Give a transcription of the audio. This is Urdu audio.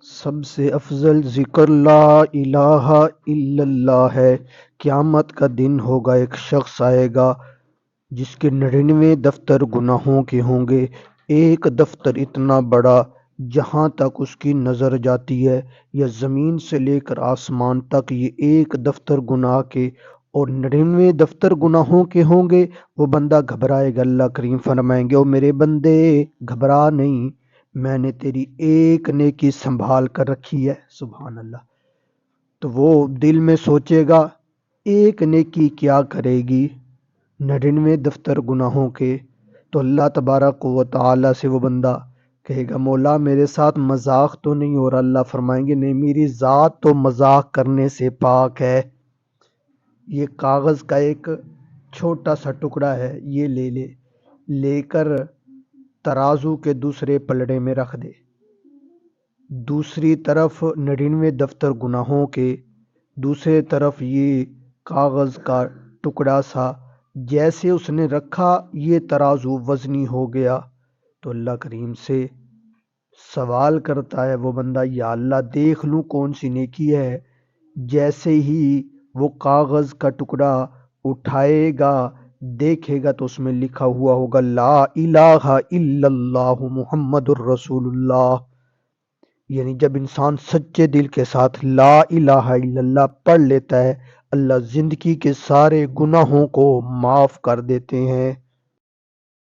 سب سے افضل ذکر لا الہ الا اللہ ہے۔ قیامت کا دن ہوگا، ایک شخص آئے گا جس کے 99 دفتر گناہوں کے ہوں گے۔ ایک دفتر اتنا بڑا جہاں تک اس کی نظر جاتی ہے، یا زمین سے لے کر آسمان تک، یہ ایک دفتر گناہ کے اور 99 دفتر گناہوں کے ہوں گے۔ وہ بندہ گھبرائے گا، اللہ کریم فرمائیں گے او میرے بندے گھبرا نہیں، میں نے تیری ایک نیکی سنبھال کر رکھی ہے۔ سبحان اللہ۔ تو وہ دل میں سوچے گا ایک نیکی کیا کرے گی 99 دفتر گناہوں کے؟ تو اللہ تبارک و تعالی سے وہ بندہ کہے گا مولا میرے ساتھ مذاق تو نہیں ہو رہا؟ اللہ فرمائیں گے نہیں، میری ذات تو مذاق کرنے سے پاک ہے۔ یہ کاغذ کا ایک چھوٹا سا ٹکڑا ہے، یہ لے کر ترازو کے دوسرے پلڑے میں رکھ دے، دوسری طرف 99 دفتر گناہوں کے، دوسرے طرف یہ کاغذ کا ٹکڑا سا، جیسے اس نے رکھا یہ ترازو وزنی ہو گیا۔ تو اللہ کریم سے سوال کرتا ہے وہ بندہ یا اللہ دیکھ لوں کون سی نیکی ہے۔ جیسے ہی وہ کاغذ کا ٹکڑا اٹھائے گا دیکھے گا تو اس میں لکھا ہوا ہوگا لا الہ الا اللہ محمد الرسول اللہ۔ یعنی جب انسان سچے دل کے ساتھ لا الہ الا اللہ پڑھ لیتا ہے، اللہ زندگی کے سارے گناہوں کو معاف کر دیتے ہیں۔